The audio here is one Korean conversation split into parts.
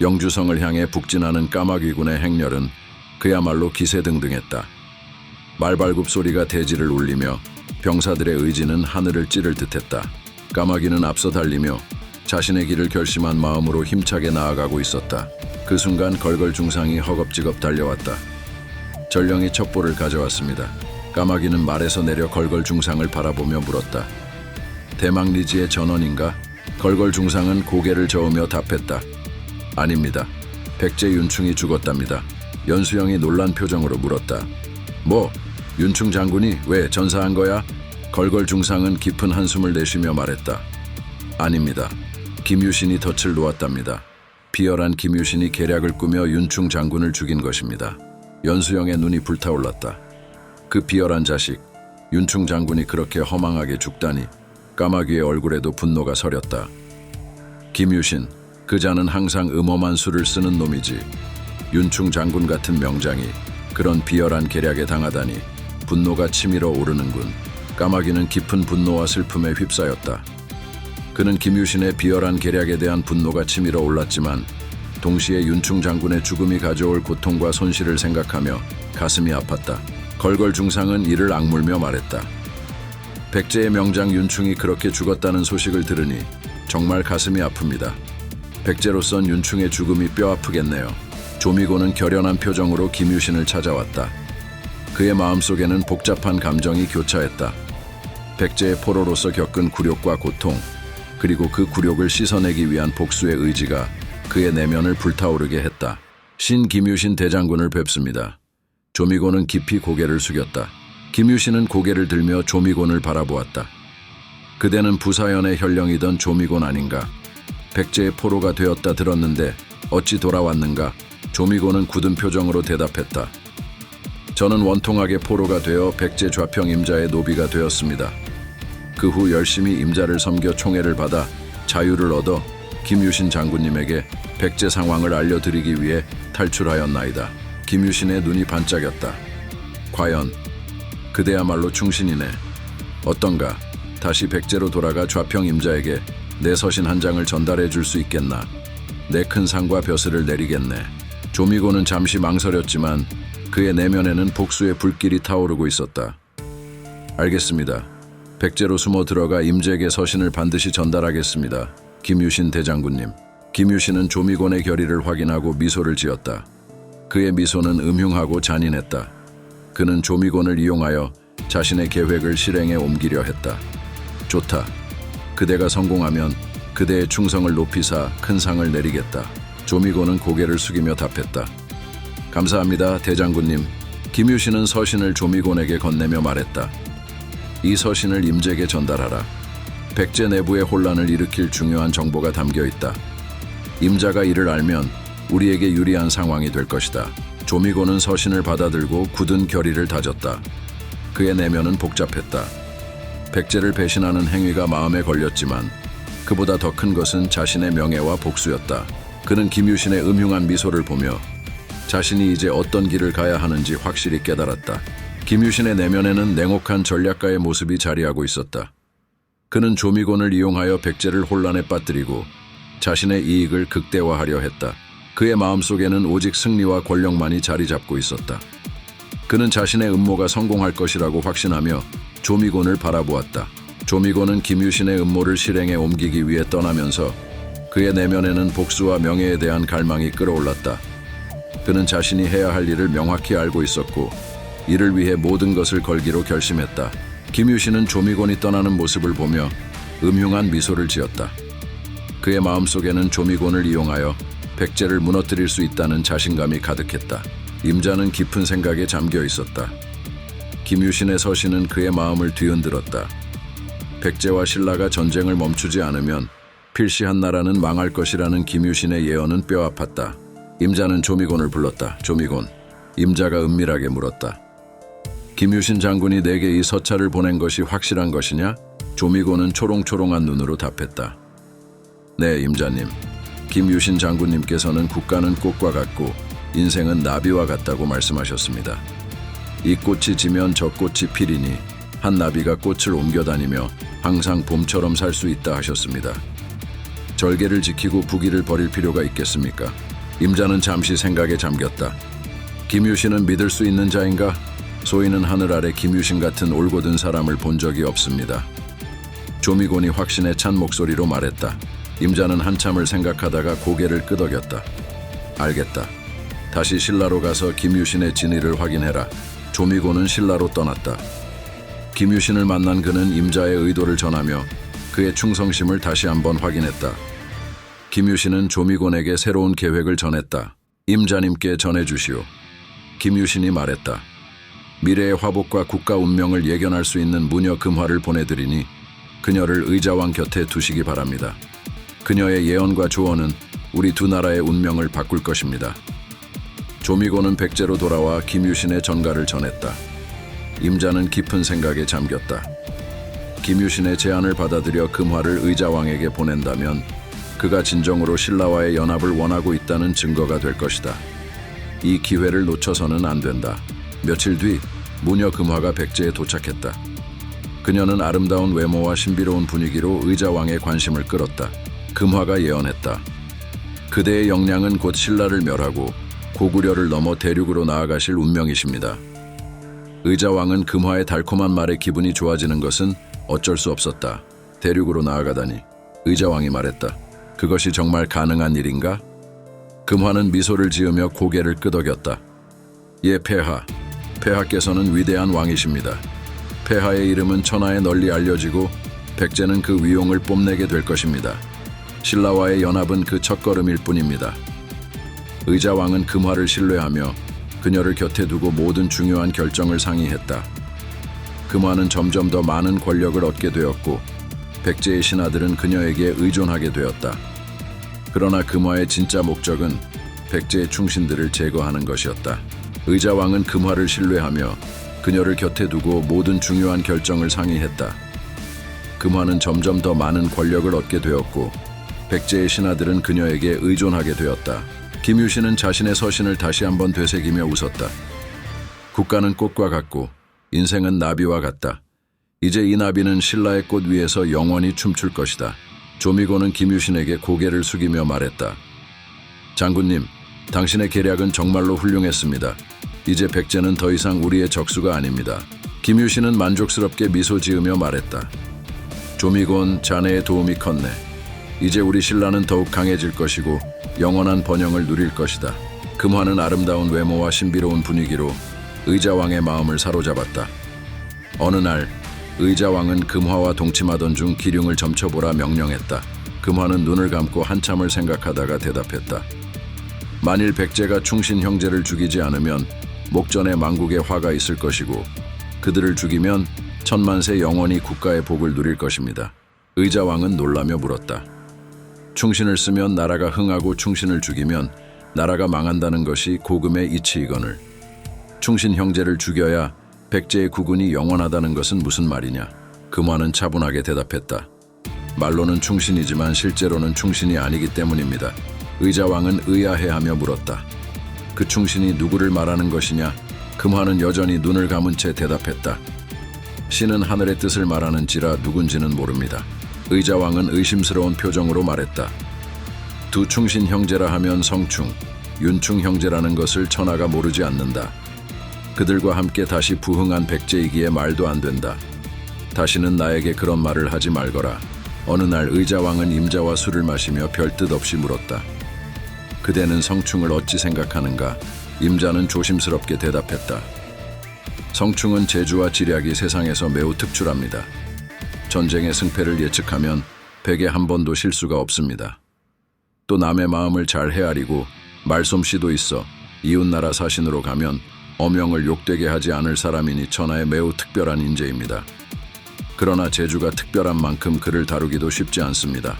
영주성을 향해 북진하는 까마귀군의 행렬은 그야말로 기세등등했다. 말발굽 소리가 대지를 울리며 병사들의 의지는 하늘을 찌를 듯했다. 까마귀는 앞서 달리며 자신의 길을 결심한 마음으로 힘차게 나아가고 있었다. 그 순간 걸걸 중상이 허겁지겁 달려왔다. 전령이 첩보를 가져왔습니다. 까마귀는 말에서 내려 걸걸 중상을 바라보며 물었다. 대망리지의 전원인가? 걸걸 중상은 고개를 저으며 답했다. 아닙니다. 백제 윤충이 죽었답니다. 연수영이 놀란 표정으로 물었다. 뭐? 윤충 장군이 왜 전사한 거야? 걸걸 중상은 깊은 한숨을 내쉬며 말했다. 아닙니다. 김유신이 덫을 놓았답니다. 비열한 김유신이 계략을 꾸며 윤충 장군을 죽인 것입니다. 연수영의 눈이 불타올랐다. 그 비열한 자식, 윤충 장군이 그렇게 허망하게 죽다니. 까마귀의 얼굴에도 분노가 서렸다. 김유신, 그 자는 항상 음험한 수를 쓰는 놈이지. 윤충 장군 같은 명장이 그런 비열한 계략에 당하다니. 분노가 치밀어 오르는군. 까마귀는 깊은 분노와 슬픔에 휩싸였다. 그는 김유신의 비열한 계략에 대한 분노가 치밀어 올랐지만 동시에 윤충 장군의 죽음이 가져올 고통과 손실을 생각하며 가슴이 아팠다. 걸걸 중상은 이를 악물며 말했다. 백제의 명장 윤충이 그렇게 죽었다는 소식을 들으니 정말 가슴이 아픕니다. 백제로선 윤충의 죽음이 뼈아프겠네요. 조미고는 결연한 표정으로 김유신을 찾아왔다. 그의 마음속에는 복잡한 감정이 교차했다. 백제의 포로로서 겪은 굴욕과 고통, 그리고 그 굴욕을 씻어내기 위한 복수의 의지가 그의 내면을 불타오르게 했다. 신 김유신 대장군을 뵙습니다. 조미고는 깊이 고개를 숙였다. 김유신은 고개를 들며 조미곤을 바라보았다. 그대는 부사연의 현령이던 조미곤 아닌가? 백제의 포로가 되었다 들었는데 어찌 돌아왔는가? 조미곤은 굳은 표정으로 대답했다. 저는 원통하게 포로가 되어 백제 좌평 임자의 노비가 되었습니다. 그 후 열심히 임자를 섬겨 총애를 받아 자유를 얻어 김유신 장군님에게 백제 상황을 알려드리기 위해 탈출하였나이다. 김유신의 눈이 반짝였다. 과연 그대야말로 충신이네. 어떤가? 다시 백제로 돌아가 좌평 임자에게 내 서신 한 장을 전달해 줄 수 있겠나? 내 큰 상과 벼슬을 내리겠네. 조미고는 잠시 망설였지만 그의 내면에는 복수의 불길이 타오르고 있었다. 알겠습니다. 백제로 숨어 들어가 임제에게 서신을 반드시 전달하겠습니다. 김유신 대장군님. 김유신은 조미곤의 결의를 확인하고 미소를 지었다. 그의 미소는 음흉하고 잔인했다. 그는 조미곤을 이용하여 자신의 계획을 실행에 옮기려 했다. 좋다. 그대가 성공하면 그대의 충성을 높이사 큰 상을 내리겠다. 조미곤은 고개를 숙이며 답했다. 감사합니다, 대장군님. 김유신은 서신을 조미곤에게 건네며 말했다. 이 서신을 임제에게 전달하라. 백제 내부의 혼란을 일으킬 중요한 정보가 담겨 있다. 임자가 이를 알면 우리에게 유리한 상황이 될 것이다. 조미곤은 서신을 받아들고 굳은 결의를 다졌다. 그의 내면은 복잡했다. 백제를 배신하는 행위가 마음에 걸렸지만 그보다 더 큰 것은 자신의 명예와 복수였다. 그는 김유신의 음흉한 미소를 보며 자신이 이제 어떤 길을 가야 하는지 확실히 깨달았다. 김유신의 내면에는 냉혹한 전략가의 모습이 자리하고 있었다. 그는 조미곤을 이용하여 백제를 혼란에 빠뜨리고 자신의 이익을 극대화하려 했다. 그의 마음속에는 오직 승리와 권력만이 자리 잡고 있었다. 그는 자신의 음모가 성공할 것이라고 확신하며 조미곤을 바라보았다. 조미곤은 김유신의 음모를 실행에 옮기기 위해 떠나면서 그의 내면에는 복수와 명예에 대한 갈망이 끌어올랐다. 그는 자신이 해야 할 일을 명확히 알고 있었고 이를 위해 모든 것을 걸기로 결심했다. 김유신은 조미곤이 떠나는 모습을 보며 음흉한 미소를 지었다. 그의 마음속에는 조미곤을 이용하여 백제를 무너뜨릴 수 있다는 자신감이 가득했다. 임자는 깊은 생각에 잠겨 있었다. 김유신의 서신은 그의 마음을 뒤흔들었다. 백제와 신라가 전쟁을 멈추지 않으면 필시 한나라는 망할 것이라는 김유신의 예언은 뼈아팠다. 임자는 조미곤을 불렀다. 조미곤. 임자가 은밀하게 물었다. 김유신 장군이 내게 이 서찰을 보낸 것이 확실한 것이냐? 조미곤은 초롱초롱한 눈으로 답했다. 네, 임자님. 김유신 장군님께서는 국가는 꽃과 같고 인생은 나비와 같다고 말씀하셨습니다. 이 꽃이 지면 저 꽃이 피리니 한 나비가 꽃을 옮겨다니며 항상 봄처럼 살 수 있다 하셨습니다. 절개를 지키고 부귀를 버릴 필요가 있겠습니까? 임자는 잠시 생각에 잠겼다. 김유신은 믿을 수 있는 자인가? 소인은 하늘 아래 김유신 같은 올곧은 사람을 본 적이 없습니다. 조미곤이 확신에 찬 목소리로 말했다. 임자는 한참을 생각하다가 고개를 끄덕였다. 알겠다. 다시 신라로 가서 김유신의 진위를 확인해라. 조미곤은 신라로 떠났다. 김유신을 만난 그는 임자의 의도를 전하며 그의 충성심을 다시 한번 확인했다. 김유신은 조미곤에게 새로운 계획을 전했다. 임자님께 전해주시오. 김유신이 말했다. 미래의 화복과 국가 운명을 예견할 수 있는 무녀 금화를 보내드리니 그녀를 의자왕 곁에 두시기 바랍니다. 그녀의 예언과 조언은 우리 두 나라의 운명을 바꿀 것입니다. 조미곤은 백제로 돌아와 김유신의 전가를 전했다. 임자는 깊은 생각에 잠겼다. 김유신의 제안을 받아들여 금화를 의자왕에게 보낸다면 그가 진정으로 신라와의 연합을 원하고 있다는 증거가 될 것이다. 이 기회를 놓쳐서는 안 된다. 며칠 뒤 무녀 금화가 백제에 도착했다. 그녀는 아름다운 외모와 신비로운 분위기로 의자왕의 관심을 끌었다. 금화가 예언했다. 그대의 역량은 곧 신라를 멸하고 고구려를 넘어 대륙으로 나아가실 운명이십니다. 의자왕은 금화의 달콤한 말에 기분이 좋아지는 것은 어쩔 수 없었다. 대륙으로 나아가다니. 의자왕이 말했다. 그것이 정말 가능한 일인가? 금화는 미소를 지으며 고개를 끄덕였다. 예, 폐하. 폐하께서는 위대한 왕이십니다. 폐하의 이름은 천하에 널리 알려지고 백제는 그 위용을 뽐내게 될 것입니다. 신라와의 연합은 그 첫걸음일 뿐입니다. 의자왕은 금화를 신뢰하며 그녀를 곁에 두고 모든 중요한 결정을 상의했다. 금화는 점점 더 많은 권력을 얻게 되었고 백제의 신하들은 그녀에게 의존하게 되었다. 그러나 금화의 진짜 목적은 백제의 충신들을 제거하는 것이었다. 의자왕은 금화를 신뢰하며 그녀를 곁에 두고 모든 중요한 결정을 상의했다. 금화는 점점 더 많은 권력을 얻게 되었고 백제의 신하들은 그녀에게 의존하게 되었다. 김유신은 자신의 서신을 다시 한번 되새기며 웃었다. 국가는 꽃과 같고 인생은 나비와 같다. 이제 이 나비는 신라의 꽃 위에서 영원히 춤출 것이다. 조미곤은 김유신에게 고개를 숙이며 말했다. 장군님, 당신의 계략은 정말로 훌륭했습니다. 이제 백제는 더 이상 우리의 적수가 아닙니다. 김유신은 만족스럽게 미소 지으며 말했다. 조미곤, 자네의 도움이 컸네. 이제 우리 신라는 더욱 강해질 것이고 영원한 번영을 누릴 것이다. 금화는 아름다운 외모와 신비로운 분위기로 의자왕의 마음을 사로잡았다. 어느 날 의자왕은 금화와 동침하던 중 기륭을 점쳐보라 명령했다. 금화는 눈을 감고 한참을 생각하다가 대답했다. 만일 백제가 충신 형제를 죽이지 않으면 목전에 망국의 화가 있을 것이고 그들을 죽이면 천만세 영원히 국가의 복을 누릴 것입니다. 의자왕은 놀라며 물었다. 충신을 쓰면 나라가 흥하고 충신을 죽이면 나라가 망한다는 것이 고금의 이치이거늘 충신 형제를 죽여야 백제의 국운이 영원하다는 것은 무슨 말이냐? 금화는 차분하게 대답했다. 말로는 충신이지만 실제로는 충신이 아니기 때문입니다. 의자왕은 의아해하며 물었다. 그 충신이 누구를 말하는 것이냐? 금화는 여전히 눈을 감은 채 대답했다. 신은 하늘의 뜻을 말하는지라 누군지는 모릅니다. 의자왕은 의심스러운 표정으로 말했다. 두 충신 형제라 하면 성충, 윤충 형제라는 것을 천하가 모르지 않는다. 그들과 함께 다시 부흥한 백제이기에 말도 안 된다. 다시는 나에게 그런 말을 하지 말거라. 어느 날 의자왕은 임자와 술을 마시며 별뜻 없이 물었다. 그대는 성충을 어찌 생각하는가? 임자는 조심스럽게 대답했다. 성충은 재주와 지략이 세상에서 매우 특출합니다. 전쟁의 승패를 예측하면 100에 한 번도 실수가 없습니다. 또 남의 마음을 잘 헤아리고 말솜씨도 있어 이웃나라 사신으로 가면 어명을 욕되게 하지 않을 사람이니 천하에 매우 특별한 인재입니다. 그러나 재주가 특별한 만큼 그를 다루기도 쉽지 않습니다.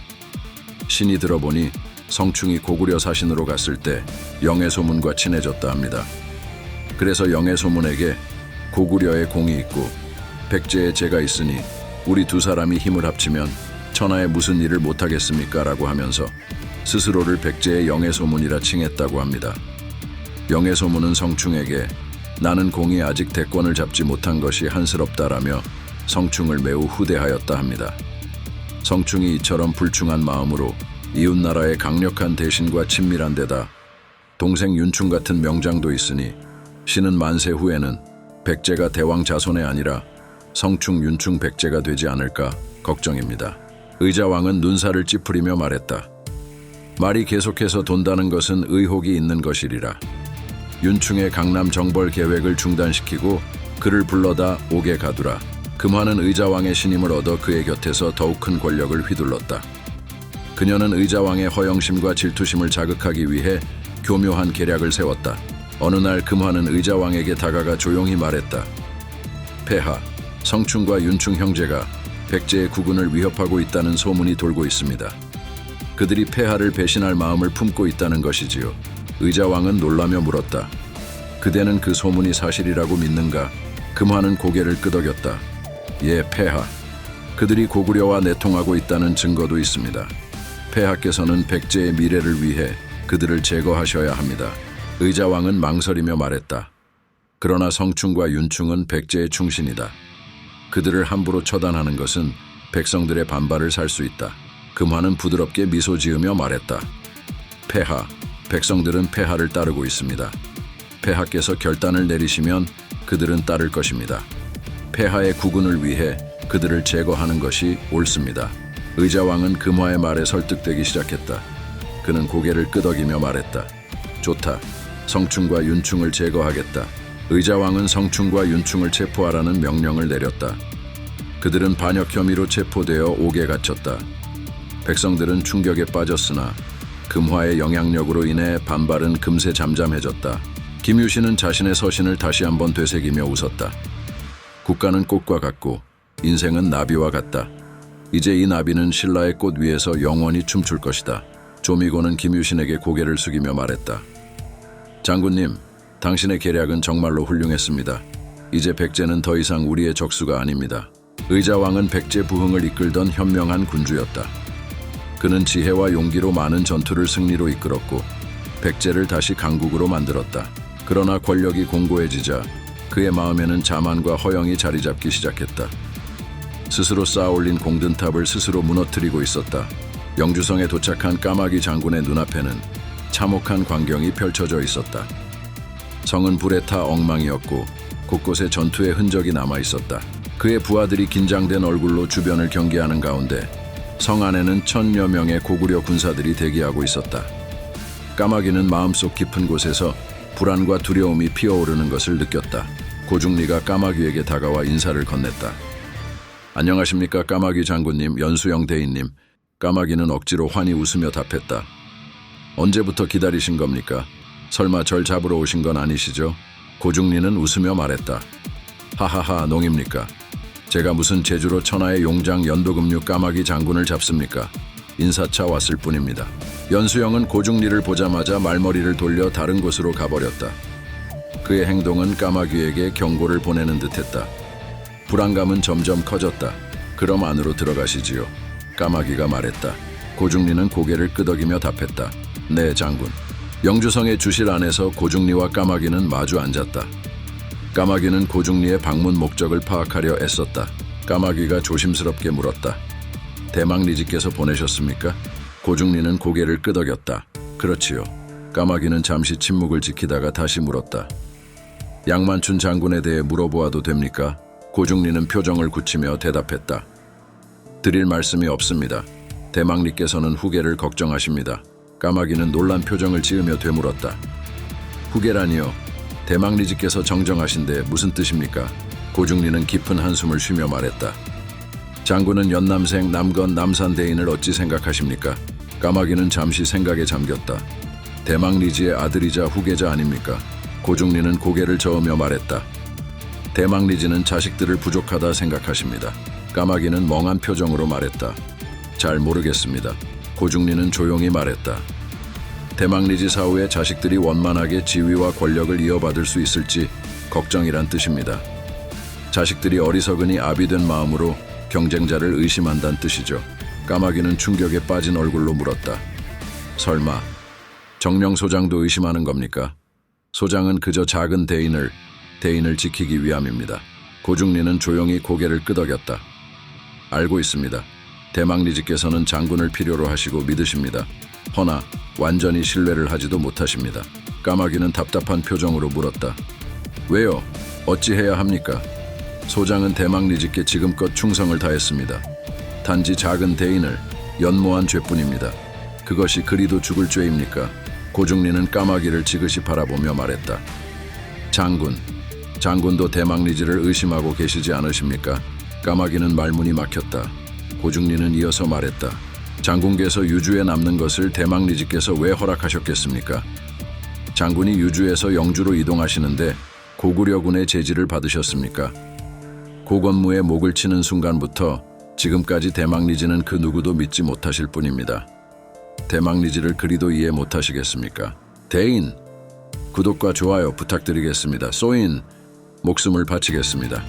신이 들어보니 성충이 고구려 사신으로 갔을 때 영해소문과 친해졌다 합니다. 그래서 영해소문에게 고구려에 공이 있고 백제에 제가 있으니 우리 두 사람이 힘을 합치면 천하에 무슨 일을 못하겠습니까? 라고 하면서 스스로를 백제의 영해소문이라 칭했다고 합니다. 영해소문은 성충에게 나는 공이 아직 대권을 잡지 못한 것이 한스럽다라며 성충을 매우 후대하였다 합니다. 성충이 이처럼 불충한 마음으로 이웃나라의 강력한 대신과 친밀한 데다 동생 윤충 같은 명장도 있으니 신은 만세 후에는 백제가 대왕 자손이 아니라 성충 윤충 백제가 되지 않을까 걱정입니다. 의자왕은 눈살을 찌푸리며 말했다. 말이 계속해서 돈다는 것은 의혹이 있는 것이리라. 윤충의 강남 정벌 계획을 중단시키고 그를 불러다 옥에 가두라. 금화는 의자왕의 신임을 얻어 그의 곁에서 더욱 큰 권력을 휘둘렀다. 그녀는 의자왕의 허영심과 질투심을 자극하기 위해 교묘한 계략을 세웠다. 어느 날 금화는 의자왕에게 다가가 조용히 말했다. 폐하, 성충과 윤충 형제가 백제의 국운을 위협하고 있다는 소문이 돌고 있습니다. 그들이 폐하를 배신할 마음을 품고 있다는 것이지요. 의자왕은 놀라며 물었다. 그대는 그 소문이 사실이라고 믿는가? 금화는 고개를 끄덕였다. 예, 폐하. 그들이 고구려와 내통하고 있다는 증거도 있습니다. 폐하께서는 백제의 미래를 위해 그들을 제거하셔야 합니다. 의자왕은 망설이며 말했다. 그러나 성충과 윤충은 백제의 충신이다. 그들을 함부로 처단하는 것은 백성들의 반발을 살 수 있다. 금화는 부드럽게 미소 지으며 말했다. 폐하, 백성들은 폐하를 따르고 있습니다. 폐하께서 결단을 내리시면 그들은 따를 것입니다. 폐하의 국운을 위해 그들을 제거하는 것이 옳습니다. 의자왕은 금화의 말에 설득되기 시작했다. 그는 고개를 끄덕이며 말했다. 좋다. 성충과 윤충을 제거하겠다. 의자왕은 성충과 윤충을 체포하라는 명령을 내렸다. 그들은 반역 혐의로 체포되어 옥에 갇혔다. 백성들은 충격에 빠졌으나 금화의 영향력으로 인해 반발은 금세 잠잠해졌다. 김유신은 자신의 서신을 다시 한번 되새기며 웃었다. 국가는 꽃과 같고 인생은 나비와 같다. 이제 이 나비는 신라의 꽃 위에서 영원히 춤출 것이다. 조미고는 김유신에게 고개를 숙이며 말했다. 장군님, 당신의 계략은 정말로 훌륭했습니다. 이제 백제는 더 이상 우리의 적수가 아닙니다. 의자왕은 백제 부흥을 이끌던 현명한 군주였다. 그는 지혜와 용기로 많은 전투를 승리로 이끌었고 백제를 다시 강국으로 만들었다. 그러나 권력이 공고해지자 그의 마음에는 자만과 허영이 자리 잡기 시작했다. 스스로 쌓아올린 공든탑을 스스로 무너뜨리고 있었다. 영주성에 도착한 까마귀 장군의 눈앞에는 참혹한 광경이 펼쳐져 있었다. 성은 불에 타 엉망이었고 곳곳에 전투의 흔적이 남아 있었다. 그의 부하들이 긴장된 얼굴로 주변을 경계하는 가운데 성 안에는 1000여 명의 고구려 군사들이 대기하고 있었다. 까마귀는 마음속 깊은 곳에서 불안과 두려움이 피어오르는 것을 느꼈다. 고중리가 까마귀에게 다가와 인사를 건넸다. 안녕하십니까 까마귀 장군님, 연수영 대인님. 까마귀는 억지로 환히 웃으며 답했다. 언제부터 기다리신 겁니까? 설마 절 잡으러 오신 건 아니시죠? 고중리는 웃으며 말했다. 하하하, 농입니까? 제가 무슨 제주로 천하의 용장 연도금류 까마귀 장군을 잡습니까? 인사차 왔을 뿐입니다. 연수영은 고중리를 보자마자 말머리를 돌려 다른 곳으로 가버렸다. 그의 행동은 까마귀에게 경고를 보내는 듯했다. 불안감은 점점 커졌다. 그럼 안으로 들어가시지요. 까마귀가 말했다. 고중리는 고개를 끄덕이며 답했다. 네, 장군. 영주성의 주실 안에서 고중리와 까마귀는 마주 앉았다. 까마귀는 고중리의 방문 목적을 파악하려 애썼다. 까마귀가 조심스럽게 물었다. 대망리지께서 보내셨습니까? 고중리는 고개를 끄덕였다. 그렇지요. 까마귀는 잠시 침묵을 지키다가 다시 물었다. 양만춘 장군에 대해 물어보아도 됩니까? 고중리는 표정을 굳히며 대답했다. 드릴 말씀이 없습니다. 대망리께서는 후계를 걱정하십니다. 까마귀는 놀란 표정을 지으며 되물었다. 후계라니요? 대망리지께서 정정하신데 무슨 뜻입니까? 고중리는 깊은 한숨을 쉬며 말했다. 장군은 연남생 남건 남산대인을 어찌 생각하십니까? 까마귀는 잠시 생각에 잠겼다. 대망리지의 아들이자 후계자 아닙니까? 고중리는 고개를 저으며 말했다. 대망리지는 자식들을 부족하다 생각하십니다. 까마귀는 멍한 표정으로 말했다. 잘 모르겠습니다. 고중리는 조용히 말했다. 대망리지 사후에 자식들이 원만하게 지위와 권력을 이어받을 수 있을지 걱정이란 뜻입니다. 자식들이 어리석으니 아비된 마음으로 경쟁자를 의심한다는 뜻이죠. 까마귀는 충격에 빠진 얼굴로 물었다. 설마 정령 소장도 의심하는 겁니까? 소장은 그저 작은 대인을 지키기 위함입니다. 고중리는 조용히 고개를 끄덕였다. 알고 있습니다. 대망리지께서는 장군을 필요로 하시고 믿으십니다. 허나 완전히 신뢰를 하지도 못하십니다. 까마귀는 답답한 표정으로 물었다. 왜요? 어찌해야 합니까? 소장은 대망리지께 지금껏 충성을 다했습니다. 단지 작은 대인을 연모한 죄뿐입니다. 그것이 그리도 죽을 죄입니까? 고중리는 까마귀를 지그시 바라보며 말했다. 장군도 대망리지를 의심하고 계시지 않으십니까? 까마귀는 말문이 막혔다. 고중리는 이어서 말했다. 장군께서 유주에 남는 것을 대망리지께서 왜 허락하셨겠습니까? 장군이 유주에서 영주로 이동하시는데 고구려군의 제지를 받으셨습니까? 고건무의 목을 치는 순간부터 지금까지 대망리지는 그 누구도 믿지 못하실 뿐입니다. 대망리지를 그리도 이해 못하시겠습니까? 대인, 구독과 좋아요 부탁드리겠습니다. 소인, 목숨을 바치겠습니다.